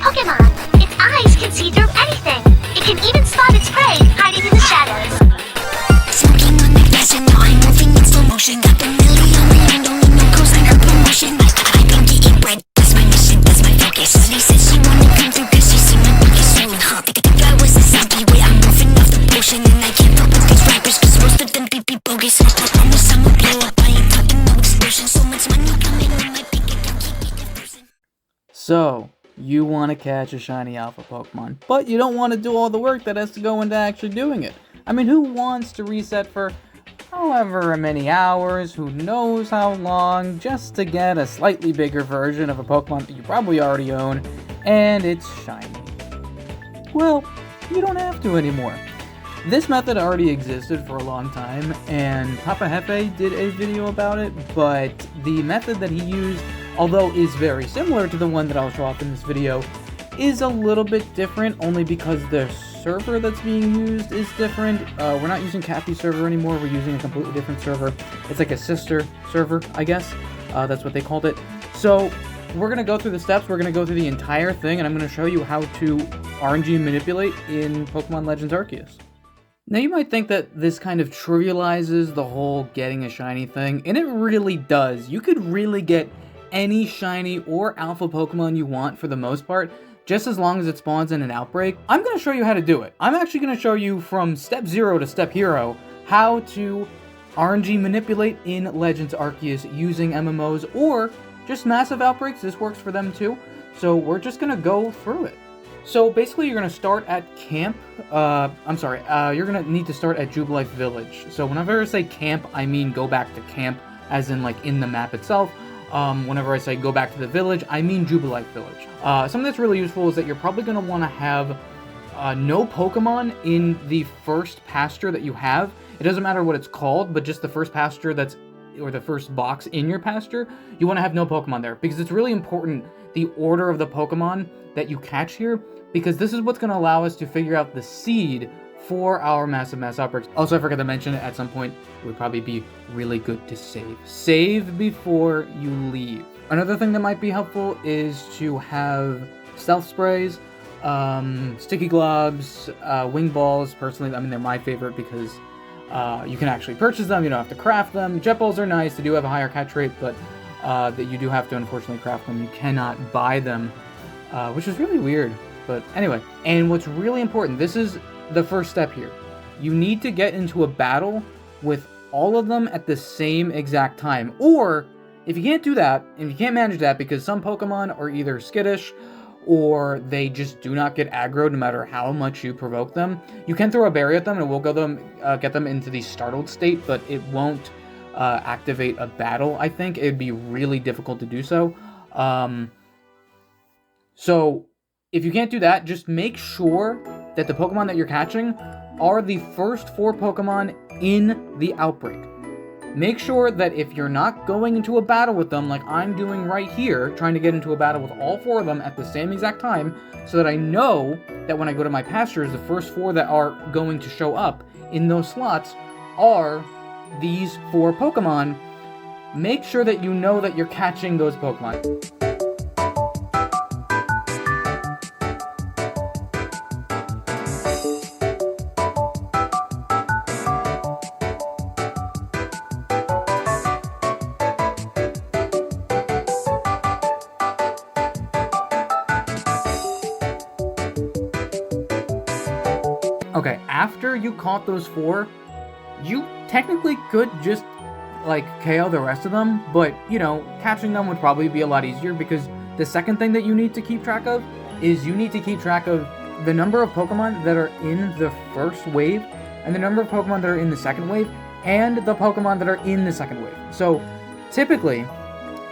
Pokemon. Its eyes can see through anything. It can even spot its prey hiding in the shadows. Smoking on my passion, now I'm moving in slow motion. Got the million, don't need no cosign or promotion. I've been getting bread, that's my mission, that's my focus. She said she wanna come through cause she seen my biggest soon. Think I was a zombie, way I'm moving off the potion. And I can't fuck with these rappers cause most of them be bogus. I promise I'ma blow up, I ain't talking no explosion. So much money coming in my bank account, keep me conversing. So, you want to catch a shiny alpha Pokemon, but you don't want to do all the work that has to go into actually doing it. I mean, who wants to reset for however many hours, who knows how long, just to get a slightly bigger version of a Pokemon that you probably already own, and it's shiny? Well, you don't have to anymore. This method already existed for a long time, and Papa Hefe did a video about it, but the method that he used, although is very similar to the one that I'll show off in this video, is a little bit different, only because the server that's being used is different. We're not using Kathy's server anymore, we're using a completely different server. It's like a sister server, I guess. That's what they called it. So, we're going to go through the steps, we're going to go through the entire thing, and I'm going to show you how to RNG manipulate in Pokemon Legends Arceus. Now, you might think that this kind of trivializes the whole getting a shiny thing, and it really does. You could really get any shiny or alpha Pokemon you want for the most part, just as long as it spawns in an outbreak. I'm going to show you how to do it. I'm actually going to show you from step 0 to step hero how to RNG manipulate in Legends Arceus using MMOs or just massive outbreaks. This works for them too. So we're just going to go through it. So basically, you're going to start at camp. You're going to need to start at Jubilife Village. So whenever I say camp, I mean go back to camp, as in like in the map itself. Whenever I say go back to the village, I mean Jubilife Village. Something that's really useful is that you're probably going to want to have no Pokemon in the first pasture that you have. It doesn't matter what it's called, but just the first pasture or the first box in your pasture, you want to have no Pokemon there, because it's really important, the order of the Pokemon that you catch here, because this is what's going to allow us to figure out the seed for our massive mass outbreaks. Also, I forgot to mention it at some point, it would probably be really good to save. Save before you leave. Another thing that might be helpful is to have stealth sprays, sticky globs, wing balls. Personally, I mean, they're my favorite because you can actually purchase them, you don't have to craft them. Jet balls are nice, they do have a higher catch rate, but that you do have to unfortunately craft them. You cannot buy them, which is really weird. But anyway, and what's really important, this is the first step here. You need to get into a battle with all of them at the same exact time. Or, if you can't do that, and you can't manage that because some Pokemon are either skittish or they just do not get aggroed no matter how much you provoke them, you can throw a berry at them and it will get them into the startled state, but it won't activate a battle, I think. It would be really difficult to do so. So, if you can't do that, just make sure that the Pokemon that you're catching are the first 4 Pokemon in the outbreak. Make sure that if you're not going into a battle with them, like I'm doing right here, trying to get into a battle with all 4 of them at the same exact time, so that I know that when I go to my pastures, the first 4 that are going to show up in those slots are these 4 Pokemon. Make sure that you know that you're catching those Pokemon. Okay, after you caught those 4, you technically could just, like, KO the rest of them, but, you know, catching them would probably be a lot easier, because the second thing that you need to keep track of is you need to keep track of the number of Pokemon that are in the first wave, and the number of Pokemon that are in the second wave, and the Pokemon that are in the second wave. So, typically,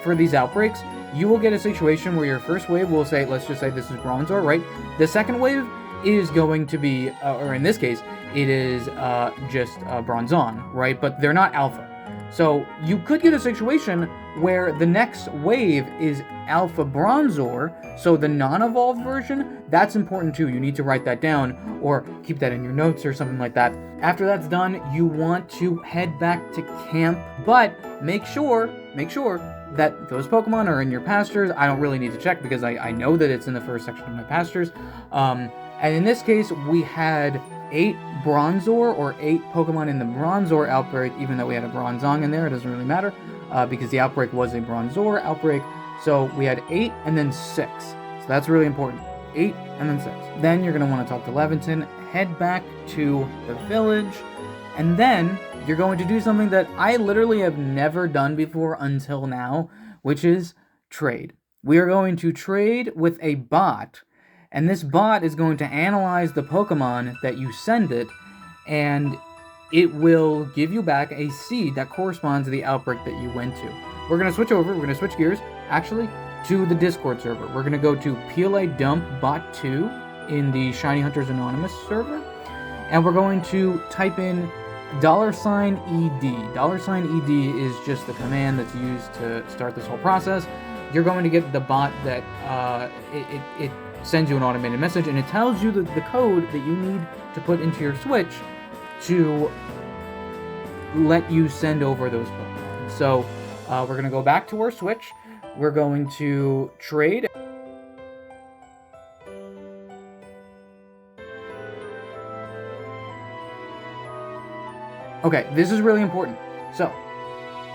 for these outbreaks, you will get a situation where your first wave will say, let's just say this is Bronzor, right? The second wave is going to be, or in this case, it is just Bronzong, right? But they're not Alpha. So you could get a situation where the next wave is Alpha Bronzor, so the non-evolved version, that's important too. You need to write that down or keep that in your notes or something like that. After that's done, you want to head back to camp, but make sure that those Pokemon are in your pastures. I don't really need to check because I know that it's in the first section of my pastures. And in this case, we had 8 Bronzor, or 8 Pokemon in the Bronzor outbreak, even though we had a Bronzong in there. It doesn't really matter, because the outbreak was a Bronzor outbreak. So we had 8 and then 6. So that's really important. 8 and then 6. Then you're going to want to talk to Levinson, head back to the village, and then you're going to do something that I literally have never done before until now, which is trade. We are going to trade with a bot, and this bot is going to analyze the Pokemon that you send it, and it will give you back a seed that corresponds to the outbreak that you went to. We're going to switch over, we're going to switch gears, actually, to the Discord server. We're going to go to PLA Dump Bot 2 in the Shiny Hunters Anonymous server, and we're going to type in $ED. $ED is just the command that's used to start this whole process. You're going to get the bot that it sends you an automated message, and it tells you the code that you need to put into your Switch to let you send over those Pokemon. So we're going to go back to our Switch. We're going to trade. Okay, this is really important. So,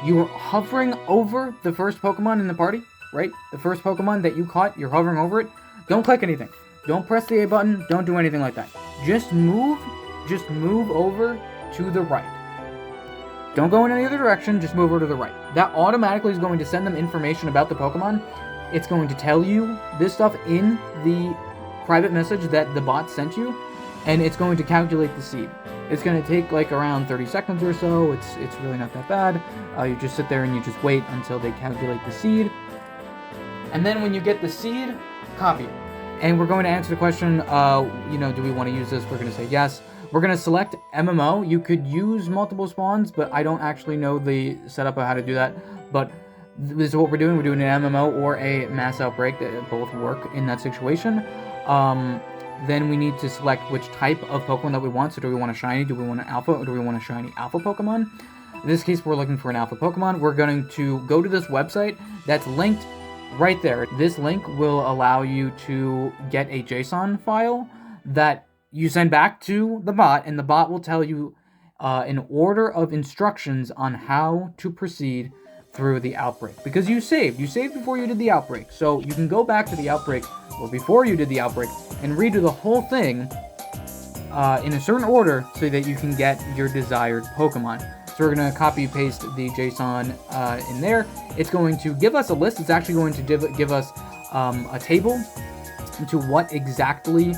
you are hovering over the first Pokemon in the party, right? The first Pokemon that you caught, you're hovering over it. Don't click anything. Don't press the A button. Don't do anything like that. Just move over to the right. Don't go in any other direction, just move over to the right. That automatically is going to send them information about the Pokemon. It's going to tell you this stuff in the private message that the bot sent you, and it's going to calculate the seed. It's going to take like around 30 seconds or so. It's really not that bad. You just sit there and you just wait until they calculate the seed. And then when you get the seed, copy it. And we're going to answer the question, do we want to use this? We're going to say yes. We're going to select MMO. You could use multiple spawns, but I don't actually know the setup of how to do that. But this is what we're doing. We're doing an MMO or a mass outbreak. That both work in that situation. Then we need to select which type of Pokemon that we want. So do we want a shiny, do we want an alpha, or do we want a shiny alpha Pokemon? In this case, we're looking for an alpha Pokemon. We're going to go to this website that's linked right there. This link will allow you to get a JSON file that you send back to the bot, and the bot will tell you an order of instructions on how to proceed through the outbreak. Because you saved before you did the outbreak. So you can go back to the outbreak, or before you did the outbreak, and redo the whole thing in a certain order so that you can get your desired Pokemon. So we're going to copy paste the JSON in there. It's going to give us a list. It's actually going to give us a table into what exactly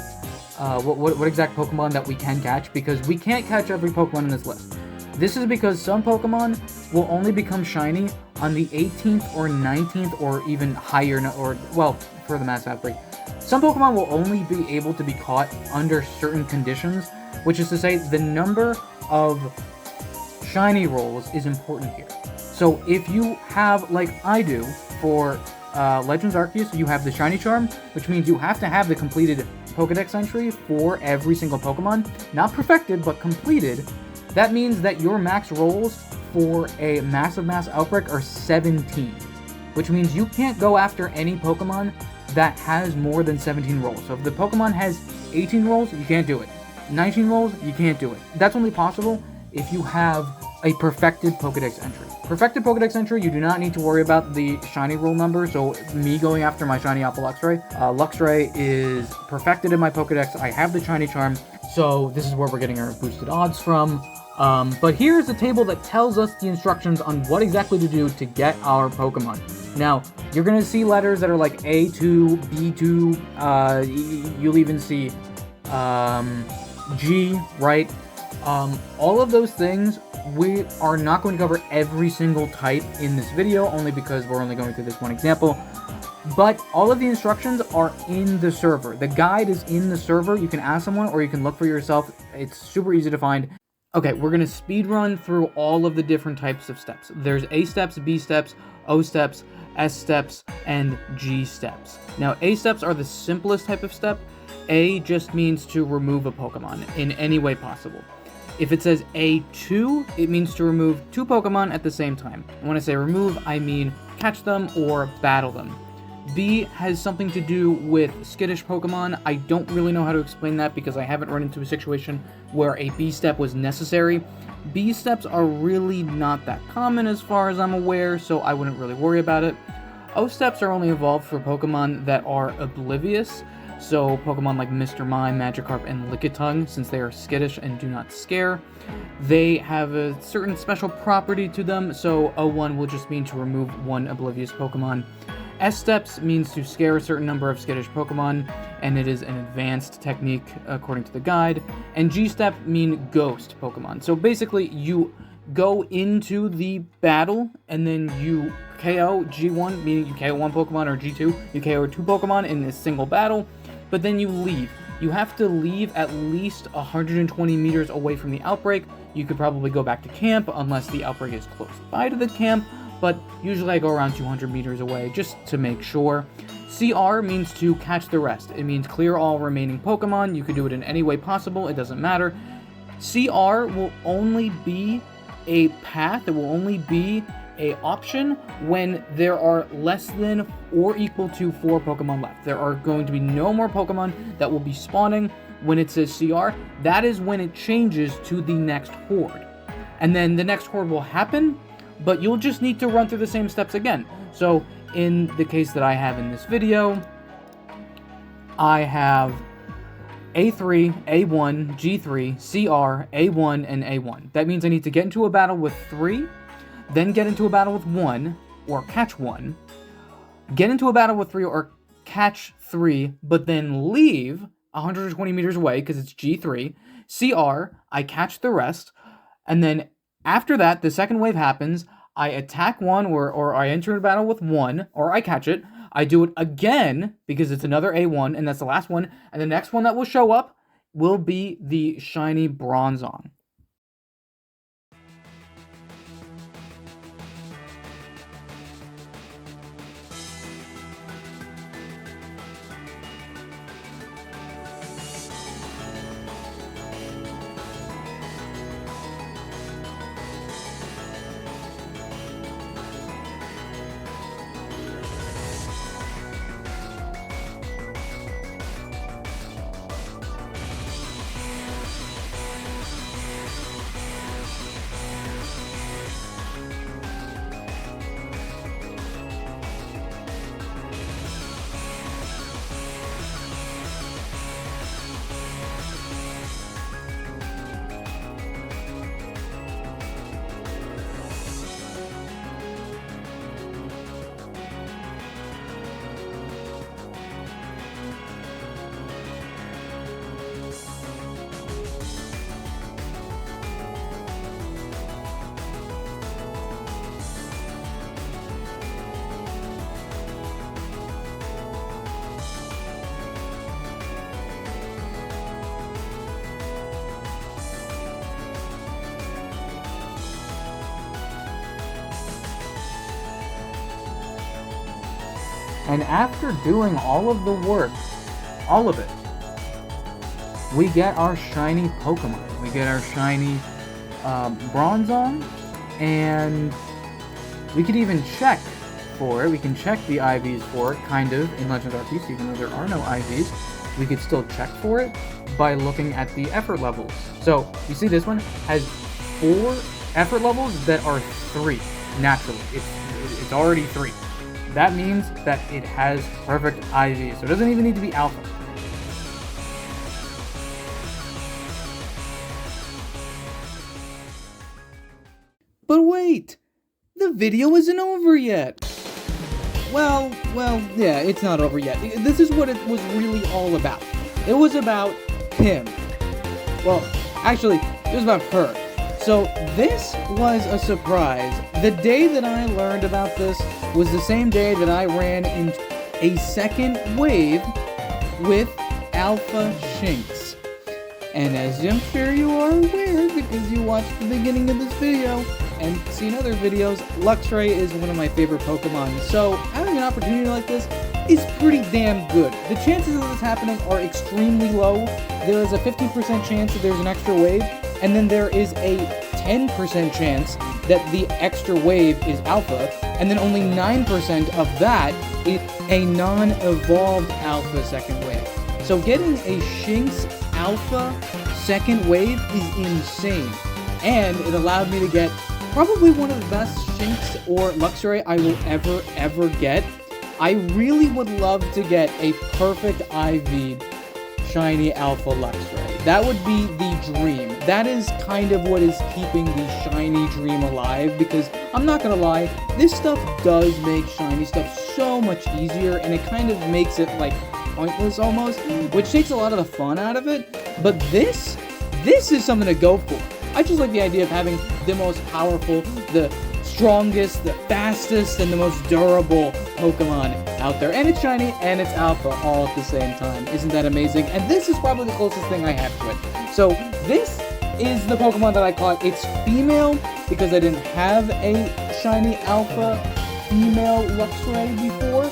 what exact Pokemon that we can catch, because we can't catch every Pokemon in this list. This is because some Pokemon will only become shiny on the 18th or 19th or even higher, for the mass outbreak. Some Pokemon will only be able to be caught under certain conditions, which is to say the number of shiny rolls is important here. So if you have, like I do, for Legends Arceus, you have the shiny charm, which means you have to have the completed Pokedex entry for every single Pokemon. Not perfected, but completed. That means that your max rolls for a massive mass outbreak are 17, which means you can't go after any Pokemon that has more than 17 rolls. So if the Pokemon has 18 rolls, you can't do it. 19 rolls, you can't do it. That's only possible if you have a perfected Pokedex entry. Perfected Pokedex entry, you do not need to worry about the shiny roll number. So me going after my shiny Alpha Luxray, Luxray is perfected in my Pokedex. I have the shiny charm, so this is where we're getting our boosted odds from. But here's a table that tells us the instructions on what exactly to do to get our Pokemon. Now, you're going to see letters that are like A2, B2, you'll even see G, right? All of those things, we are not going to cover every single type in this video, only because we're only going through this one example. But all of the instructions are in the server. The guide is in the server. You can ask someone or you can look for yourself. It's super easy to find. Okay, we're going to speed run through all of the different types of steps. There's A steps, B steps, O steps, S steps, and G steps. Now, A steps are the simplest type of step. A just means to remove a Pokemon in any way possible. If it says A2, it means to remove 2 Pokemon at the same time. And when I say remove, I mean catch them or battle them. B has something to do with skittish Pokemon. I don't really know how to explain that because I haven't run into a situation where a B step was necessary. B steps are really not that common as far as I'm aware, so I wouldn't really worry about it. O steps are only evolved for Pokemon that are oblivious, so Pokemon like Mr. Mime, Magikarp, and Lickitung, since they are skittish and do not scare. They have a certain special property to them, so O1 will just mean to remove 1 oblivious Pokemon. S steps means to scare a certain number of skittish Pokemon, and it is an advanced technique according to the guide. And G step mean ghost Pokemon. So basically, you go into the battle, and then you KO G1, meaning you KO 1 Pokemon, or G2, you KO 2 Pokemon in this single battle, but then you leave. You have to leave at least 120 meters away from the outbreak. You could probably go back to camp, unless the outbreak is close by to the camp, but usually I go around 200 meters away, just to make sure. CR means to catch the rest. It means clear all remaining Pokemon. You could do it in any way possible, it doesn't matter. CR will only be a path, it will only be a option when there are less than or equal to 4 Pokemon left. There are going to be no more Pokemon that will be spawning when it says CR. That is when it changes to the next horde. And then the next horde will happen, but you'll just need to run through the same steps again. So in the case that I have in this video, I have A3, A1, G3, CR, A1, and A1. That means I need to get into a battle with 3, then get into a battle with 1, or catch 1, get into a battle with 3 or catch 3, but then leave 120 meters away because it's G3, CR, I catch the rest, and then after that, the second wave happens, I attack 1 or I enter a battle with 1, or I catch it, I do it again because it's another A1, and that's the last one, and the next one that will show up will be the shiny Bronzong. And after doing all of the work, all of it, we get our shiny Pokemon. We get our shiny Bronzong, and we could even check for it. We can check the IVs for it, kind of, in Legends Arceus, even though there are no IVs. We could still check for it by looking at the effort levels. So, you see this one has 4 effort levels that are 3, naturally. It's already 3. That means that it has perfect IV, so it doesn't even need to be alpha. But wait! The video isn't over yet! Well, yeah, it's not over yet. This is what it was really all about. It was about him. Well, actually, it was about her. So this was a surprise. The day that I learned about this was the same day that I ran into a second wave with Alpha Shinx. And as I'm sure you are aware because you watched the beginning of this video and seen other videos, Luxray is one of my favorite Pokemon. So having an opportunity like this is pretty damn good. The chances of this happening are extremely low. There is a 15% chance that there's an extra wave, and then there is a 10% chance that the extra wave is alpha, and then only 9% of that is a non-evolved alpha second wave. So getting a Shinx alpha second wave is insane, and it allowed me to get probably one of the best Shinx or Luxray I will ever get. I really would love to get a perfect IV shiny alpha Luxray. That would be the dream. That is kind of what is keeping the shiny dream alive, because I'm not gonna lie, this stuff does make shiny stuff so much easier, and it kind of makes it like pointless almost, which takes a lot of the fun out of it. But this is something to go for. I just like the idea of having the most powerful, the strongest, the fastest, and the most durable Pokemon out there. And it's shiny, and it's alpha all at the same time. Isn't that amazing? And this is probably the closest thing I have to it. So this is the Pokemon that I caught. It's female because I didn't have a shiny alpha female Luxray before.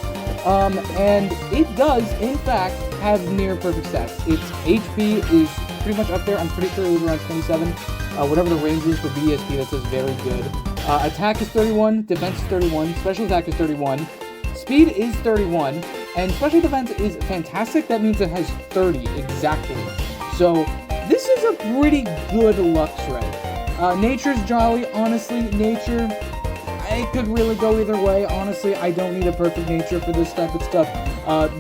And it does, in fact, have near perfect stats. Its HP is pretty much up there. I'm pretty sure it was around 27. Whatever the range is for BSP, that says very good. Attack is 31, defense is 31, special attack is 31, speed is 31, and special defense is fantastic. That means it has 30 exactly. So this is a pretty good Luxray. Nature's jolly, honestly. Nature, it could really go either way. Honestly, I don't need a perfect nature for this type of stuff.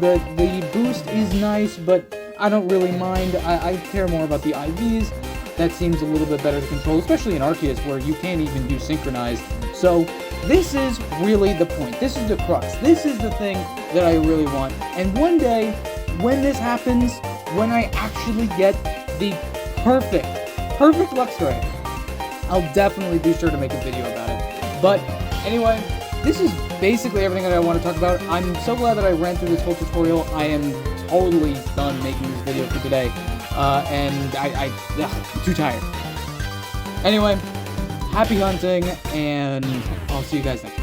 The boost is nice, but I don't really mind. I care more about the IVs. That seems a little bit better to control, especially in Arceus, where you can't even do synchronized. So this is really the point. This is the crux. This is the thing that I really want. And one day, when this happens, when I actually get the perfect Luxray, I'll definitely be sure to make a video about it. But anyway, this is basically everything that I want to talk about. I'm so glad that I ran through this whole tutorial. I am totally done making this video for today. And I'm too tired. Anyway, happy hunting, and I'll see you guys next time.